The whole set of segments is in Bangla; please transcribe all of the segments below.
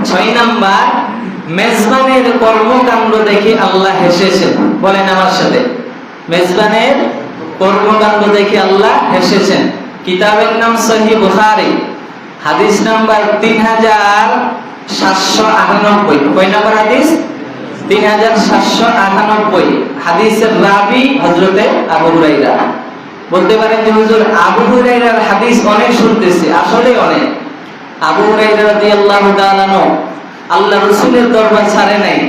6 নাম্বার, মেজবানের কর্মকাণ্ড দেখে আল্লাহ হেসেছেন। বলেন আমার সাথে, মেজবানের কর্মকাণ্ড দেখে আল্লাহ হেসেছেন। কিতাবের নাম সহিহ বুখারী, হাদিস নাম্বার 3798। কয় নাম্বার হাদিস? 3798। হাদিসের রাবি হযরতে আবু হুরায়রা। বলতে পারেন যে হুজুর আবু হুরায়রার হাদিস অনেক শুনতেছি, আসলে অনেক। আবু হুরায়রা রাদিয়াল্লাহু তাআলা আনহু আল্লাহ রাসূলের দরবার ছাড়ে নাই,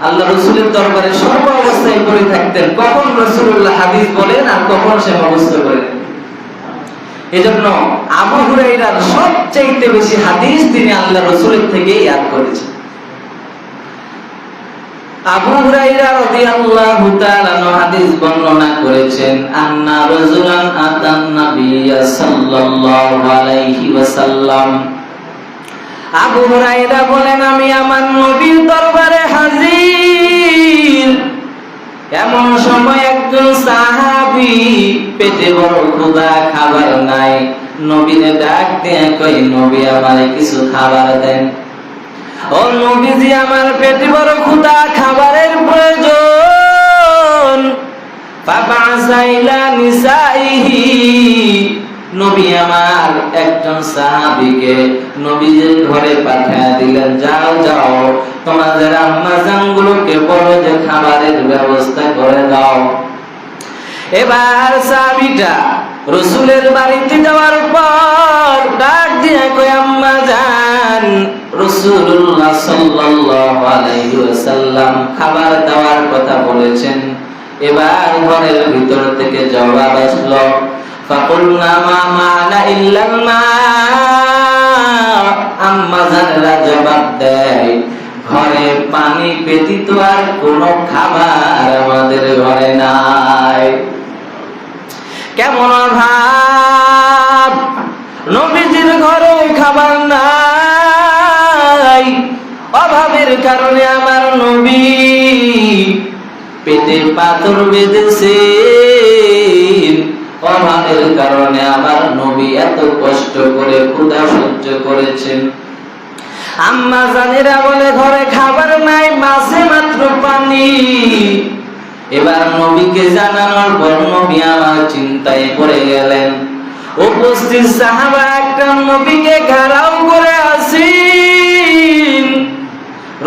আল্লাহ রাসূলের দরবারে সর্ব অবস্থায় পড়ে থাকতেন। কখন রাসূলুল্লাহ হাদিস বলেন আর কখন সে মুখস্থ করেন। এজন্য আবু হুরায়রার সবচেয়ে বেশি হাদিস তিনি আল্লাহ রাসূলের থেকে ইয়াদ করেছেন। আবু হুরায়রা রাদিয়াল্লাহু তাআলা হাদিস বর্ণনা করেছেন, আন্না রাজুলান আতান নাবিয়্যা সাল্লাল্লাহু আলাইহি ওয়াসাল্লাম। আবু হুরায়রা বলেন, আমি আমার নবীর দরবারে হাজির। এমন সময় একজন সাহাবী, পেটে বড় ক্ষুধা, খাবার নাই। নবীরে ডাক দিয়ে কই, নবী আমারে কিছু খাবার দেন। ও নবীজি, আমার পেটে বড় ক্ষুধা, খাবারের প্রয়োজন। ফাবাসা ইলা নিসাইহি, নবী আমার একজন সাহাবীকে নবীর ঘরে পাঠিয়ে দিলেন, যাও যাও তোমাদের আম্মা জানগুলোকে বলো যে খাবারের ব্যবস্থা করে দাও। এবার সাহাবীটা রাসূলের বাড়িতে যাওয়ার পর ডাক দিয়ে কই, আম্মা জান, রাসূলুল্লাহ সাল্লাল্লাহু আলাইহি ওয়াসাল্লাম খাবার দেওয়ার কথা বলেছেন। এবার ঘরের ভিতর থেকে জবাব আসলো, ফাকুলনা মা মা'না ইল্লাল মা। আম্মা জানেরা জবাব দেয়, ঘরে পানি ব্যতীত আর কোনো খাবার আমাদের ঘরে নাই। কেমন অভাব, নবীজির ঘরে খাবার নাই। অভাবের কারণে আমার নবী পেটে পাথর বেঁধেছে। অভাবের কারণে আমার নবী এত কষ্ট করে ক্ষুধা সহ্য করেছেন। আম্মা জানেরা বলে ঘরে খাবার নাই, মাঝে মাত্র পানি। এবার নবীকে জানানোর পর নবী আমার চিন্তায় পড়ে গেলেন। উপস্থিত সাহাবা একরাম নবীকে ঘেরাও করে আছেন।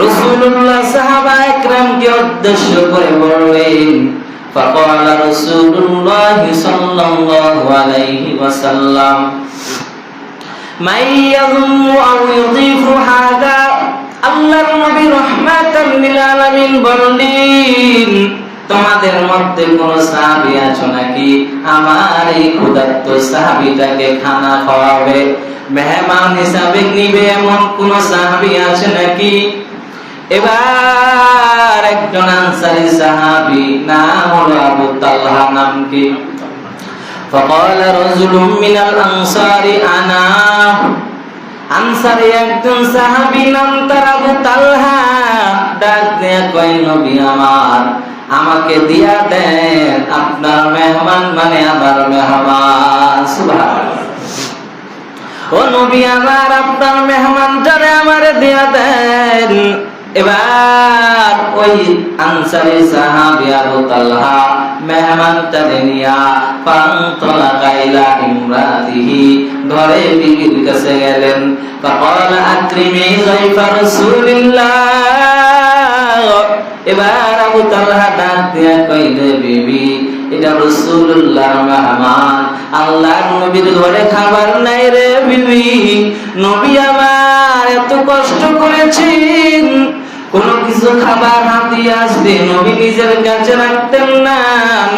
রাসূলুল্লাহ সাহাবা একরামকে উদ্দেশ্য করে বললেন, فقال رسول الله صلى الله عليه وسلم من يظن أو يضيف هذا। আল্লাহর নবী রাহমাতাল লিল আলামিন বললেন, তোমাদের মধ্যে কোন সাহাবী আছো নাকি আমার এই ক্ষুধার্ত সাহাবীটাকে খানা খাওয়াবে, মেহমান হিসাবে নিবে, এমন কোন সাহাবী আছে নাকি? এবার একজন আনসারী সাহাবী, নাম হলো আবু তালহা, নাম কি? فقال رجل من الانصار انا। আনসারী একজন সাহাবী, নাম তার আবু তালহা, ডাক দিয়ে কয়, নবী আমার, আমাকে দিয়া দেন, আপনার মেহমান মানে আমার মেহমান। সুবহানাল্লাহ। ও নবী আমার, আপনার মেহমানটারে আমারে দিয়া দেন। এবার ওই আনসারী সাহাবী আবু তালহা মেহমানটারে নিয়া ফান্তলা কাইলা ইমরাতিহি, ঘরে বিবির কাছে গেলেন। ফাকালা আকরিমি যায়ফা রাসূলিল্লাহ। এবার আবু তালহা ডাক দিয়া কইলে, বিবি, এটা রাসূলুল্লাহর মেহমান, আল্লাহর নবীর ঘরে খাবার নাই রে বিবি। নবী আমার এত কষ্ট করেছেন, কোন কিছু খাবার হাতে আসবে নবী নিজের কাছে রাখতেন না,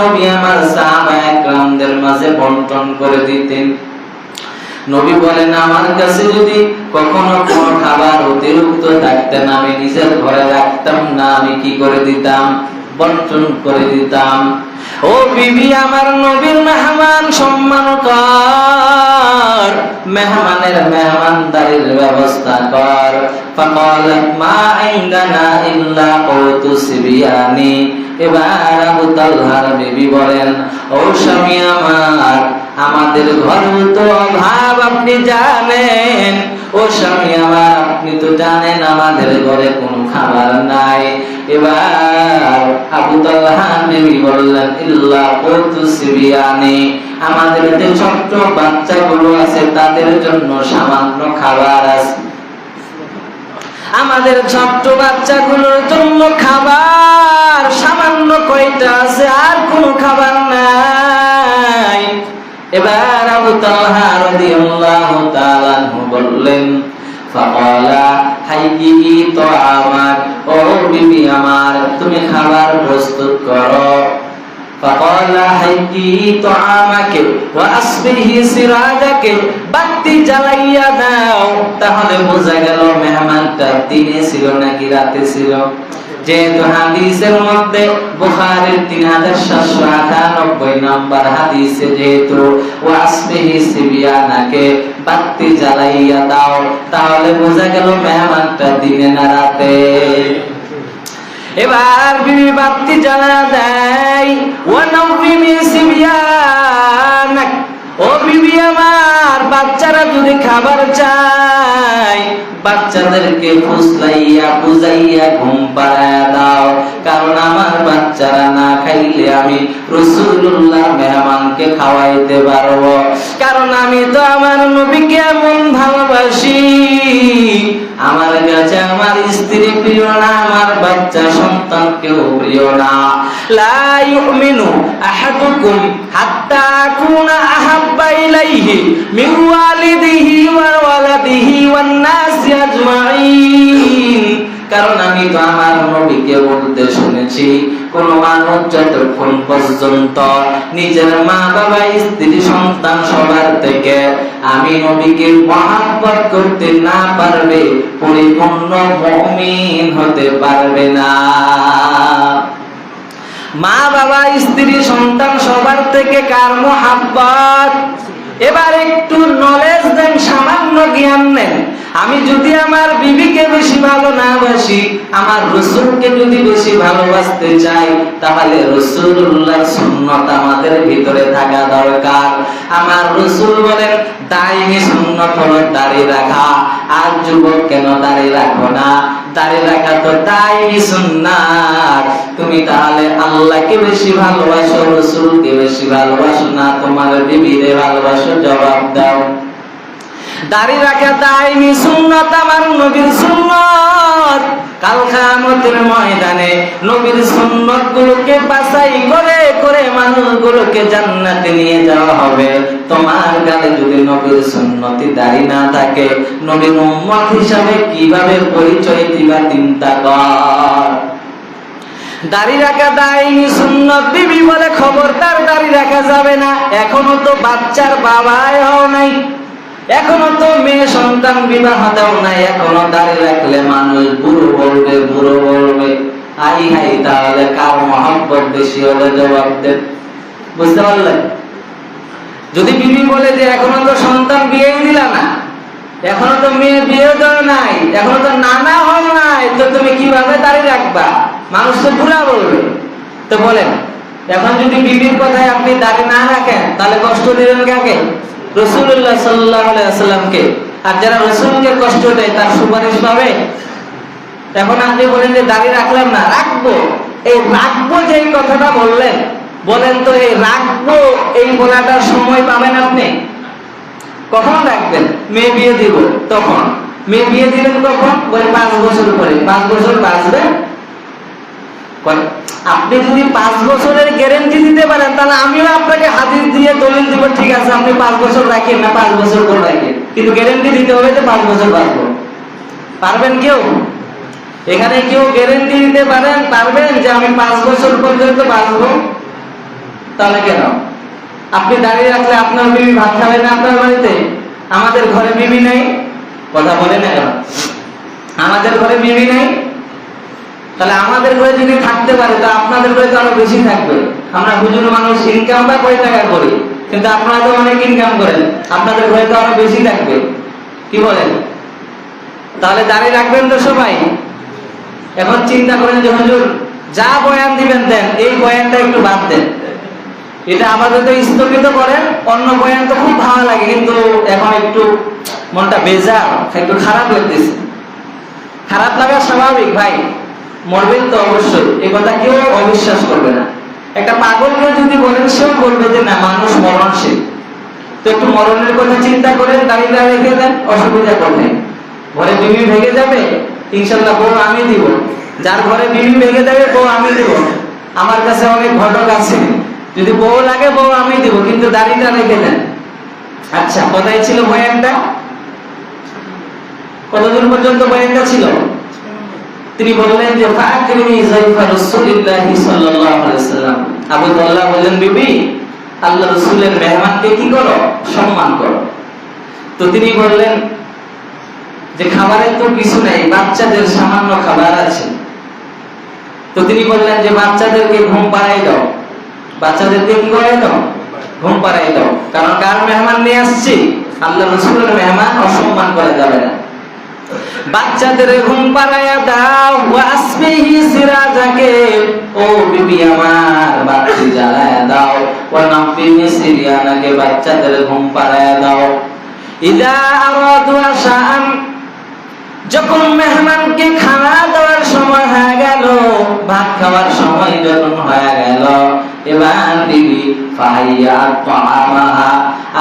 নবী আমার সাহাবা একরামদের মাঝে বন্টন করে দিতেন। নবী বলেন, আমার কাছে যদি কখনো কোনো খাবার অতিরিক্ত থাকতেন, আমি নিজের ঘরে রাখতাম না, আমি কি করে দিতাম? বন্টন করে দিতাম। ও বিবি, আমার নবীর মেহমান সম্মান কর, মেহমানের মেহমানদারির ব্যবস্থা কর। ফাকালাত মা ইনদানা ইল্লা কুতু সিবিয়ানি। এবার আবু তালহার বিবি বলেন, ও স্বামী আমার, আমাদের ঘরে তো অভাব আপনি জানেন। ও স্বামী আমার, আপনি তো জানেন আমাদের ঘরে কোনো খাবার নাই। এবার আবু তালহা নবী বললেন, ইল্লা কুতুসবিয়ানি, আমাদের যে ছোট্ট বাচ্চাগুলো আছে তাদের জন্য সামান্য খাবার আছে। আমাদের ছোট্ট বাচ্চাগুলোর জন্য খাবার সামান্য কয়টা আছে, আর কোনো খাবার নাই। এবার আবু তালহা রাদিয়াল্লাহু তাআলা আনহু বললেন, ফাকালা হাইয়ি তাআমাক, ও বিবি আমার তুমি খাবার প্রস্তুত করো। ফাকালা হাইয়ি তাআমাকে ওয়া আসবিহি সিরাজাকে, বাতি জ্বালাইয়া দাও। তাহলে বোঝা গেল মেহমানটা দিনে ছিল নাকি রাতে ছিল। যেহেতু হাদিসের মধ্যে বুখারীর 3798 নম্বর হাদিসে যেহেতু ওয়াসবিহি সিবিয়ানাকে বাতি জ্বালাইয়া দাও, তাহলে বোঝা গেল মেহমানটা দিনে না রাতে। এবার বিবি বাতি জ্বালা দেয়। ওয়া নাওমিমি সিবিয়ানাক, ও বিবি আমার বাচ্চারা যদি খাবার চায় বাচ্চাদেরকে ফুসলাইয়া বুঝাইয়া ঘুম পাড়ায়া দাও, কারণ আমার বাচ্চারা না খাইলে আমি রাসূলুল্লাহ মেহমানকে খাওয়াইতে পারবো। কারণ আমি তো আমার নবীকে এমন ভালোবাসি, আমার কাছে আমার স্ত্রী প্রিয় না, আমার বাচ্চা সন্তান কেউ প্রিয় না। লা ইউমিনু আহাদুকুম হাত্তা আকুনা আহাব্বা ইলাইহি মিন ওয়ালিদিহি ওয়া ওয়ালাদিহি ওয়ান নাসি আজমাইন। কারণ আমি তো আমার নবীকে বলতে শুনেছি, কোন মানুষ যতক্ষণ পর্যন্ত নিজের মা বাবা স্ত্রী সন্তান সবার থেকে আমি নবীকে মহব্বত করতে না পারবে পরিপূর্ণ মুমিন হতে পারবে না। মা বাবা স্ত্রী সন্তান সবার থেকে কার মহব্বত? এবার একটু নলেজ দেন, সামান্য জ্ঞান নেন। আমি যদি আমার বিবিকে বেশি ভালো না বাসি, আমার রাসূলকে যদি বেশি ভালোবাসতে চাই, তাহলে রাসূলুল্লাহর সুন্নাত আমাদের ভিতরে থাকা দরকার। আমার রাসূল বলেন দাইমি সুন্নাত হলো দাড়ি রাখা। আর যুবক কেন দাড়ি রাখো না? দাড়ি রাখা তো দাইমি সুন্নাত। তুমি তাহলে আল্লাহকে বেশি ভালোবাসো, রাসূলকে বেশি ভালোবাসো না তোমার বিবিরে ভালোবাসো? জবাব দাও। দাড়ি রাখা দাইমি সুন্নাত, আমার নবীর সুন্নাত। কাল কিয়ামতের ময়দানে নবীর সুন্নাত গুলোকে বাছাই করে করে মানুষগুলোকে জান্নাতে নিয়ে যাওয়া হবে। তোমার গালে যদি নবীর সুন্নতি দাড়ি না থাকে, নবীর উম্মত হিসাবে কিভাবে পরিচয় দিবা চিন্তা কর। দাড়ি রাখা দাইমি সুন্নাত। বিবি বলে খবরদার দাড়ি রাখা যাবে না, এখনো তো বাচ্চার বাবাই হও নাই, এখনো তো মেয়ে সন্তান বিবাহ দাও নাই, এখনো দাড়ি রাখলে মানুষ বুড়ো বলবে বুড়ো বলবে। আই হাই, তাহলে কার মহব্বত বেশি হলে? জবাব দেন। বুঝতে পারলেন? যদি বিবি বলে যে এখনো তো সন্তান বিয়েই দিলা না, এখনো তো মেয়ে বিয়ে দাও নাই, এখনো তো নানা হও নাই, তো তুমি কিভাবে দাড়ি রাখবা? মানুষ তো বুড়া বলবে। তো বলেন, এখন যদি বিবির কথায় আপনি দাড়ি না রাখেন, তাহলে কষ্ট দিবেন কাকে? রাসূলুল্লাহ সাল্লাল্লাহু আলাইহি ওয়াসাল্লামকে। আর যারা রাসূলকে কষ্ট দেয় তার সুপারিশ পাবে? এখন আপনি বলেন যে দাড়ি রাখলাম না, রাখবো। এই রাখবো যে কথাটা বললেন, বলেন তো এই রাখবো এই বলাটার সময় পাবেন আপনি? কখন রাখবেন? মেয়ে বিয়ে দিব তখন। মেয়ে বিয়ে দিলেন কখন? বলে 5 বছর পরে। 5 বছর বাঁচবে? আপনি যদি 5 বছরের গ্যারান্টি দিতে পারেন, তাহলে আমিও আপনাকে হাদিস দিয়ে দলিল দিব, ঠিক আছে আপনি 5 বছর রাখেন না, 5 বছর করে রাখেন, কিন্তু গ্যারান্টি দিতে হবে যে 5 বছর বাঁচবো। পারবেন কেউ? এখানে কেউ গ্যারান্টি দিতে পারবেন যে আমি 5 বছর পর্যন্ত বাঁচবো? তাহলে কেন? আপনি দাঁড়িয়ে রাখলে আপনার বিবি ভাত খাবে না আপনার বাড়িতে? আমাদের ঘরে বিবি নাই, কথা বলে না কেন? আমাদের ঘরে বিবি নাই, তাহলে আমাদের ঘরে যদি থাকতে পারে তা আপনাদের ঘরে তো আরো বেশি থাকবে। আমরা হুজুর মানুষ, ইনকাম বা কয় টাকা করি, কিন্তু আপনারা তো অনেক ইনকাম করেন, আপনাদের ঘরে তো আরো বেশি থাকবে। কি বলেন? তাহলে দাঁড়িয়ে রাখবেন তো সবাই? এখন চিন্তা করেন যে হুজুর যা বয়ান দিবেন দেন, এই বয়ানটা একটু বাদ দেন, এটা আপাতত স্থগিত করেন, অন্য বয়ান তো খুব ভালো লাগে, কিন্তু এখন একটু মনটা বেজার, একটু খারাপ লাগতেছে। খারাপ লাগা স্বাভাবিক ভাই, মরবেন তো অবশ্যই, এই কথা কেউ অবিশ্বাস করবে না। একটা পাগলকে যদি বলেন সেও বলবে যে না, মানুষ মরণশীল। তো একটু মরণের কথা চিন্তা করেন, দাঁড়িয়ে রেখে দেন, অসুবিধা কোথায়? ঘরে বিবি ভেঙে যাবে, ইনশাল্লাহ বউ আমি দিব। যার ঘরে বিবি ভেঙে যাবে বউ আমি দিব। আমার কাছে অনেক ঘটক আছে, যদি বউ লাগে বউ আমি দিব, কিন্তু দাঁড়িয়ে রেখে দেন। আচ্ছা, কোথায় ছিল বয়ানটা? কতদূর পর্যন্ত বয়ানটা ছিল? তিনি বললেন যে ফাকরিনি যাইফা রাসূলুল্লাহি সাল্লাল্লাহু আলাইহি ওয়াসাল্লাম। আবু তালহা বললেন, বিবি আল্লাহ রাসূলের মেহমানকে কি করো? সম্মান করো। তো তিনি বললেন যে খাবারের তো কিছু নাই, বাচ্চাদের সামান্য খাবার আছে। তো তিনি বললেন যে বাচ্চাদেরকে ঘুম পাড়াই দাও। বাচ্চাদেরকে কি করে দাও? ঘুম পাড়াই দাও। কারণ কার মেহমান নিয়ে আসছি? আল্লাহ রাসূলের মেহমান, অসম্মান করা যাবে না। বাচ্চাদের ঘুম পাড়াইয়া দাও। ওয়াসবিহি সিরাজাকে, ও বিবি আমার বাতি জ্বালায়া দাও। ওয়া নাফিহি সিরিয়ানাকে, বাচ্চাদের ঘুম পাড়াইয়া দাও। ইযা আরাদু আশাআন, যখন মেহমানকে খানা দেওয়ার সময় হয়ে গেল, ভাত খাওয়ার সময় যখন হয়ে গেল, এবার বিবি ফাহিয়া তাআমাহা,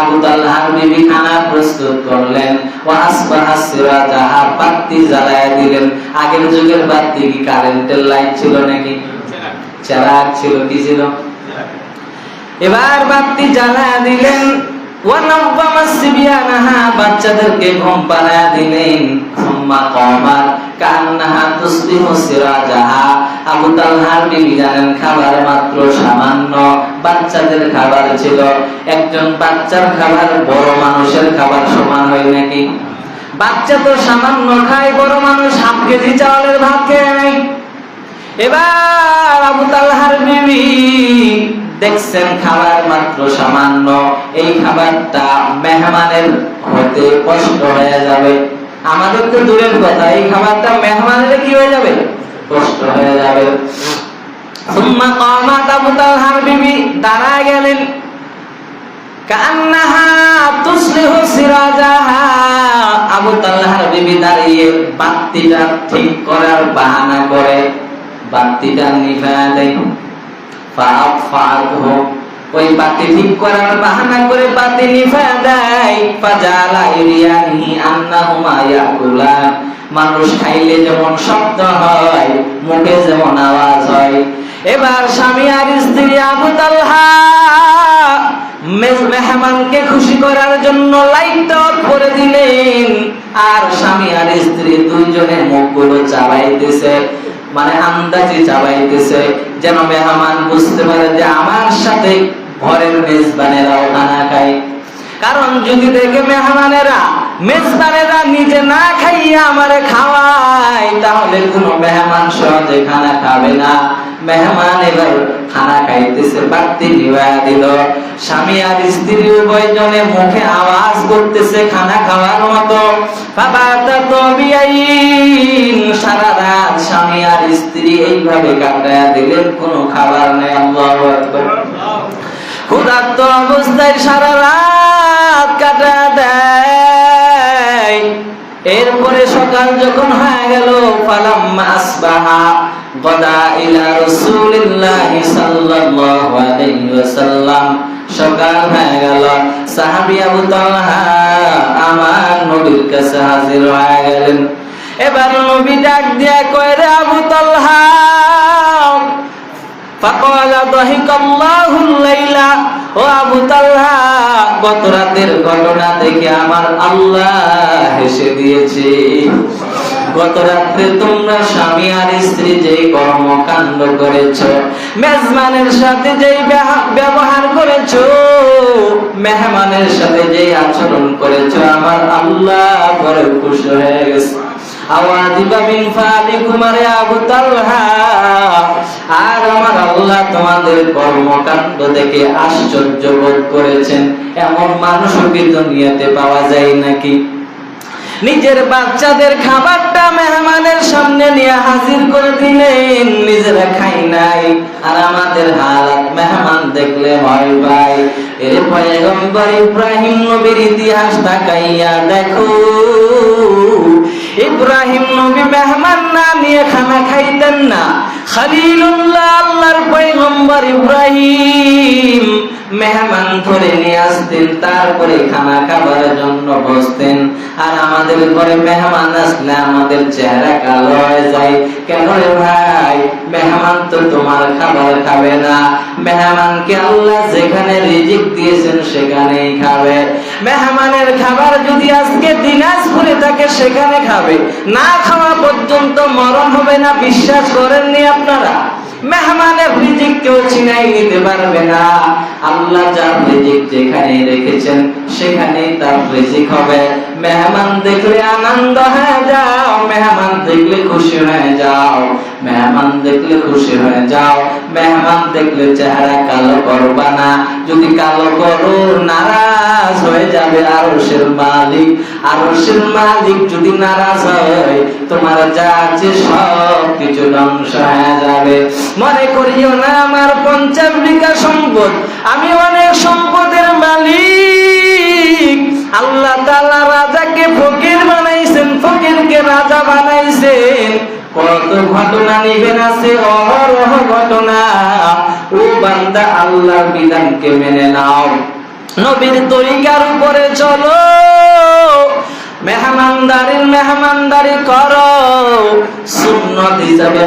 আবু তালহার বিবি খানা প্রস্তুত করলেন। ওয়া আসবাহা সিরাজাহা, বাতি জ্বালায়া দিলেন। আগের যুগের বাতি কি কারেন্টের লাইট ছিল নাকি? চেরাগ ছিল। কি ছিল? এবার বাতি জ্বালায়া দিলেন। ওয়া নাওয়ামা সিবিয়ানাহা, বাচ্চাদেরকে ঘুম পাড়ায়া দিলেন। সুম্মা কামাত কান্নাহা তুসবিহু সিরাজাহা, আবু তালহার বিবি জানেন খাবার মাত্র সামান্য, বাচ্চাদের খাবার ছিল। একজন বাচ্চার খাবার বড় মানুষের খাবার সমান হয় নাকি? বাচ্চা তো সামান্য খায়, বড় মানুষ হাফ কেজি চাউলের ভাত খায়। এবার আবু তালহার বিবি দেখছেন খাবার মাত্র সামান্য, এই খাবারটা মেহমানের হতে কষ্ট হয়ে যাবে। আমাদের তো দূরের কথা, এই খাবারটা মেহমানের কি হয়ে যাবে? কষ্ট হয়ে যাবে। সুম্মা কামাত, আবু তালহার বিবি দাঁড়ায় গেলেন। কান্নাহা তুসলিহু সিরাজাহা, আবু তালহার বিবি দাঁড়িয়ে বাতিটা ঠিক করার বাহানা করে বাতিটা নিভায়া দেয়। ফাআতফাআতহু, ওই বাতি ঠিক করার বাহানা করে বাতি নিভায়া দেয়। ফাজালা ইরিয়ানি আন্নাহুমা ইয়াকুলান, মানুষ খাইলে যেমন শব্দ হয়, মুখে যেমন আওয়াজ হয়। এবার স্বামী আর স্ত্রী আবু তালহা মেহমানকে খুশি করার জন্য লাইট অফ করে দিলেন। আর স্বামী আর স্ত্রী দুইজনে মুখগুলো চাবাইতেছে, মানে আন্দাজি চাবাইতেছে, যেন মেহমান বুঝতে পারে যে আমার সাথে ঘরের মেজবানেরাও খানা খায়। কারণ যদি দেখে মেজবানেরা নিজে না খাইয়া আমারে খাওয়ায়, তাহলে কোনো মেহমান সহজে খানা খাবে না। মেহমান এবার খানা খাইতেছে, বাতি নিভায়া দিল। স্বামী আর স্ত্রী উভয়জনে মুখে আওয়াজ করতেছে খানা খাওয়ার মতো। সারা রাত স্বামী আর স্ত্রী এইভাবে কাটায়া দিলেন, কোনো খাবার নেই। আল্লাহু আকবার। ক্ষুধার্ত অবস্থায় সারা রাত কাটা দেয়। এরপরে সকাল যখন হয়ে গেল, ফালাম্মা আসবাহা গদা ইলা রাসূলিল্লাহি সাল্লাল্লাহু আলাইহি ওয়াসাল্লাম, সকাল হয়ে গেল, সাহাবী আবু তালহা আমার নবীর কাছে হাজির হয়ে গেলেন। এবার নবী ডাক দিয়া কয়, রে আবু তালহা, ফাকালা দাহিকাল্লাহুল লাইলা, ও আবু তালহা, গত রাতের ঘটনা দেখে আমার আল্লাহ হেসে দিয়েছে। গত রাতে তোমরা স্বামী আর স্ত্রী যেই কর্মকাণ্ড করেছো, মেজবানের সাথে যেই ব্যবহার করেছো, মেহমানের সাথে যেই আচরণ করেছো, আমার আল্লাহ বড় খুশি হয়ে গেছে। আওয়াদিবা মিন ফালিকুম ইয়া আবু তালহা, আর আমার আল্লাহ তোমাদের কর্মকাণ্ড দেখে আশ্চর্য বোধ করেছেন। এমন মানুষও কি দুনিয়াতে পাওয়া যায় নাকি? নিজের বাচ্চাদের খাবারটা মেহমানের সামনে নিয়ে হাজির করে দিলেন, নিজেরা খাই নাই। আর আমাদের হালাত মেহমান দেখলে ভয় পায়। এর পয়গম্বর ইব্রাহিম নবীর ইতিহাস তাকাইয়া দেখো, ইব্রাহিম নবী মেহমান না নিয়ে খানা খাইতেন না। খলিলুল্লাহ আল্লাহর পয়গম্বর ইব্রাহিম মেহমান ধরে নিয়ে আসতেন, তারপরে খানা খাবার জন্য বসতেন। আর আমাদের ঘরে মেহমান আসলে আমাদের চেহারা কালো হয়ে যায়। কেন রে ভাই? মেহমান তো তোমার খাবার খাবে না, মেহমানকে আল্লাহ যেখানে রিজিক দিয়েছেন সেখানেই খাবে। মেহমানের খাবার যদি আজকে দিনাজপুরে থাকে সেখানে খাবে, না খাওয়া পর্যন্ত মরণ হবে না। বিশ্বাস করেননি আপনারা? মেহমানের রিজিক কেউ ছিনাই নিতে পারবে না। আল্লাহ যার রিজিক যেখানে রেখেছেন সেখানেই তার রিজিক হবে। মেহমান দেখলে আনন্দ হয়ে যাও, মেহমান দেখলে খুশি হয়ে যাও, মেহমান দেখলে খুশি হয়ে যাও। মেহমান দেখলে চেহারা কালো করবা না। যদি কালো করো নারাজ হয়ে যাবে আরশের মালিক। আরশের মালিক যদি নারাজ হয় তোমার যা আছে সব কিছু ধ্বংস হয়ে যাবে। মনে করিও না আমার 50 বিঘা সম্পদ, আমি অনেক সম্পদের মালিক। আল্লাহ তাআলা রাজাকে ফকির বানাইছেন, ফকিরকে রাজা বানাইছেন। কত ঘটনা নিবেন আছে, অহরহ ঘটনা। ও বান্দা আল্লাহর বিধানকে মেনে নাও, নবীর তরিকার উপরে চলো, মেহমানদারি করো। সুন্নাত হিসাবে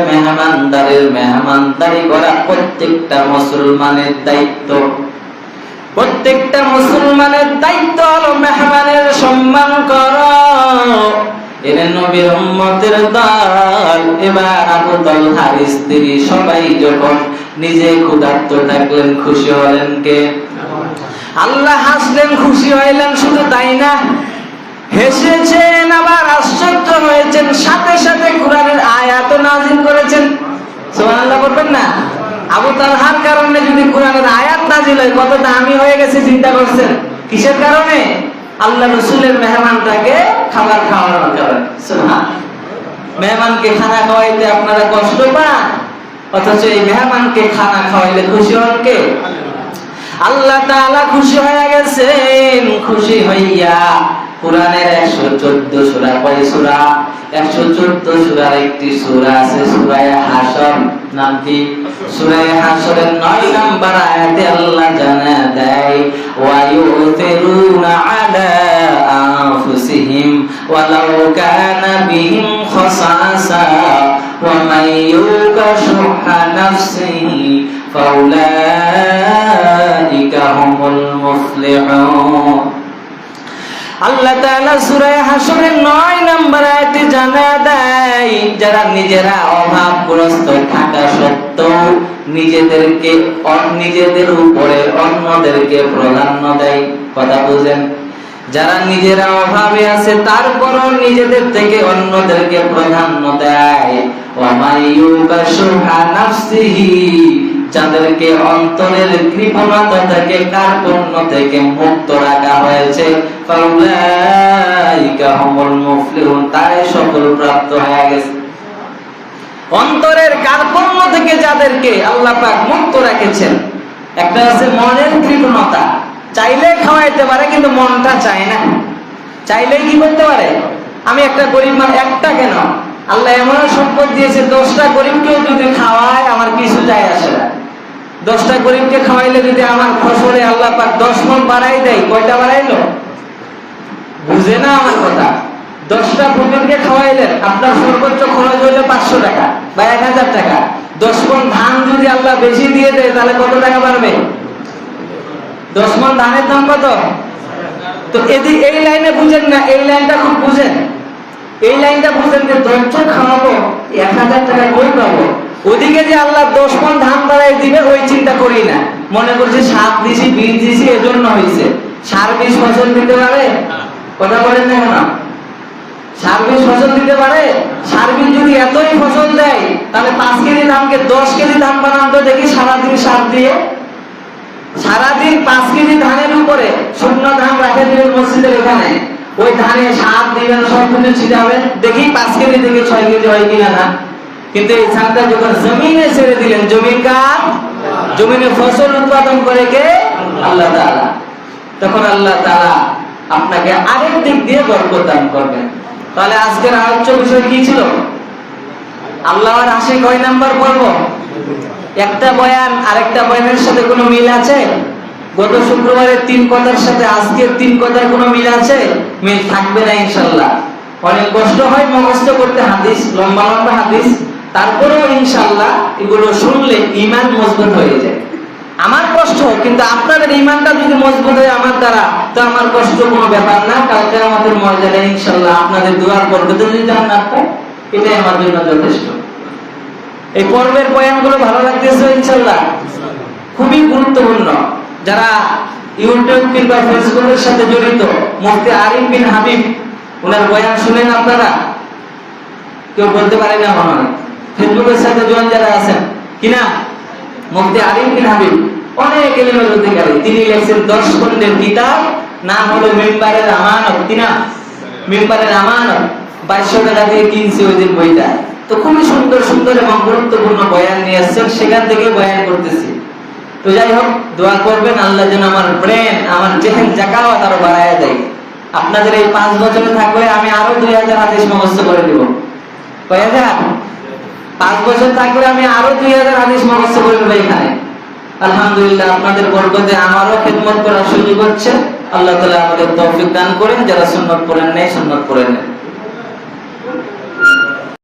মেহমানদারি করা প্রত্যেকটা মুসলমানের দায়িত্ব। প্রত্যেকটা মুসলমানের দায়িত্ব হলো মেহমানের সম্মান করো। এরা নবীর উম্মতের দল। এবার আবু তালহার স্ত্রী সবাই যখন নিজে ক্ষুধার্ত থাকলেন, খুশি হলেন কে? আল্লাহ হাসলেন, খুশি হইলেন। শুধু তাই না, হেসেছেন, আবার আশ্চর্য হয়েছেন। সাথে সাথে কোরআনের আয়াত নাযিল করেছেন। সুবহানাল্লাহ বলবেন না? আবু তালহার কারণে যদি কোরআনের আয়াত নাযিল হয় কত দামি হয়ে গেছে চিন্তা করছেন? কিসের কারণে? আল্লাহ রাসূলের মেহমানটাকে খাবার খাওয়ানোর কারণে। সুবহানাল্লাহ। মেহমানকে খানা খাওয়াইতে আপনারা কষ্ট পান, অথচ এই মেহমানকে খানা খাওয়াইলে খুশি হন কে? আল্লাহ তাআলা খুশি হয়ে গেছেন। খুশি হইয়া কোরআনের 114 সূরা, কয় সূরা? 114 সূরার একটি সূরা আছে সূরা হাশর। নাম কি? সূরা হাশরের 9 নম্বর আয়াতে আল্লাহ জানা দেয়, ওয়া ইউথিরুনা আলা আনফুসিহিম ওয়ালাউ কানা বিহিম খাসাসা ওয়া মান ইউকা শুহা নাফসিহি ফাউলাইকা হুমুল মুফলিহুন। আল্লাহ তাআলা সূরা হাশরের 9 নম্বর আয়াতে জানা দেয়, যারা নিজেরা অভাবগ্রস্ত থাকা সত্ত্বেও নিজেদের উপরে অন্যদেরকে প্রাধান্য দেয়। কথা বুঝেন? যারা নিজেরা অভাবে আছে তারপরও নিজেদের থেকে অন্যদেরকে প্রাধান্য দেয়। ওয়া মাইয়ুকা শুহা নাফসিহি, যাদেরকে অন্তরের কৃপণতা থেকে, কার্পণ্য থেকে মুক্ত রাখা হয়েছে, ফাউলাইকা হুমুল মুফলিহুন, তারাই সফল প্রাপ্ত হয়ে গেছে। অন্তরের কার্পণ্য থেকে যাদেরকে আল্লাহ পাক মুক্ত রেখেছেন। একটা আছে মনের কৃপণতা, চাইলে খাওয়াইতে পারে কিন্তু মনটা চায় না। চাইলেই কি করতে পারে? আমি একটা গরিব মানুষ, একটা কেন, আল্লাহ এমন সম্পদ দিয়েছে 10টা গরিবকেও যদি খাওয়ায় আমার কিছু যায় আসে না। 10টা গরিবকে খাওয়াইলে যদি আমার ফসলে আল্লাহ পাক 10 মণ বাড়াই দেয়, কয়টা বাড়াইলো? বুঝে না আমার কথা? 10টা ফকিরকে খাওয়াইলেন, আপনার সর্বোচ্চ খরচ হইলো 500 টাকা বা 1000 টাকা। 10 মণ ধান যদি আল্লাহ বেশি দিয়ে দেয় তাহলে কত টাকা বাড়বে? 10 মণ ধানের দাম কত? তো এই লাইনে বুঝেন না, এই লাইনটা খুব বুঝেন। এই লাইনটা বুঝেন যে 10টা খাওয়াবো 1000 টাকা কই পাবো। ওদিকে যে আল্লাহ 10 মণ ধান বাড়াই দিবে ওই চিন্তা করি না। মনে করছি সার দিছি, বীজ দিছি, এজন্য হয়েছে। সার বীজ ফসল দিতে পারে? কথা বলেন না কেন? সার বীজ ফসল দিতে পারে? সার বীজ যদি এতই ফসল দেয় তাহলে 5 কেজি ধানকে 10 কেজি ধান বানান তো দেখি সারাদিন সার দিয়ে। সারাদিন 5 কেজি ধানের উপরে শুকনো ধান রাখে দিবেন মসজিদের এখানে, ওই ধানে সার দিবেন, সব কিছু ছিটাবেন, দেখি 5 কেজি থেকে 6 কেজি হয় কিনা না। কিন্তু এই ধানটা যখন জমিনে ছেড়ে দিলেন, জমিন কার? জমিনে ফসল উৎপাদন করে কে? আল্লাহ তাআলা। তখন আল্লাহ তাআলা আপনাকে আরেক দিক দিয়ে বরকত দান করবেন। তাহলে আজকের আলোচ্য বিষয় কি ছিল? আল্লাহর আশিক কয় নাম্বার পর্ব? একটা বয়ান আরেকটা বয়ানের সাথে কোনো মিল আছে? গত শুক্রবারের 3 কথার সাথে আজকের 3 কথার কোনো মিল আছে? মিল থাকবে না ইনশাআল্লাহ। অনেক কষ্ট হয় মুখস্থ করতে হাদিস, লম্বা লম্বা হাদিস, তারপরেও ইনশাআল্লাহ এগুলো শুনলে ঈমান মজবুত হয়ে যায়। আমার কষ্ট, কিন্তু আপনাদের ঈমানটা যদি মজবুত হয় আমার দ্বারা, তো আমার কষ্ট কোনো ব্যাপার না। কালকে আমাদের মর্যাদায় ইনশাআল্লাহ আপনাদের দোয়ার বরকতে যদি জান্নাত পাই, এটাই আমার জন্য যথেষ্ট। এই পর্বের বয়ানগুলো ভালো লাগতেছে ইনশাআল্লাহ? খুবই গুরুত্বপূর্ণ। যারা ইউটিউব কিংবা ফেসবুকের সাথে জড়িত, মুফতি আরিফ বিন হাবিব ওনার বয়ান শুনেন আপনারা? কেউ বলতে পারে না মনে হয়। ফেসবুকের সাথে জয়েন যারা আছেন কিনা, মুফতি আরিফ বিন হাবিব অনেক ইলমের অধিকারী। তিনি লিখেছেন 10 খণ্ডের কিতাব, নাম হলো মিম্বারের আমানত। কিনা? মিম্বারের আমানত। 2200 টাকা দিয়ে কিনছি ওই দিন বইটা। তো খুবই সুন্দর সুন্দর এবং গুরুত্বপূর্ণ বয়ান নিয়ে আসছেন, সেখান থেকে বয়ান করতেছি। তো যাই হোক, দোয়া করবেন আল্লাহ যেন আমার ব্রেন, আমার জেহেন জাকাওয়াত আরো বাড়ায়া দেয়। আপনাদের এই 5 বছরে থাকলে আমি আরো 2000 হাদিস মুখস্থ করে দেব। কয় হাজার? 5 বছর থাকলে আমি আরো 2000 হাদিস মুখস্থ করে দেব এখানে। আলহামদুলিল্লাহ, আপনাদের বরকতে আমারও খেদমত করার সুযোগ হচ্ছে। আল্লাহ তাআলা আমাদের তৌফিক দান করেন। যারা সুন্নাত পড়েন নাই, সুন্নাত পড়ে নেন।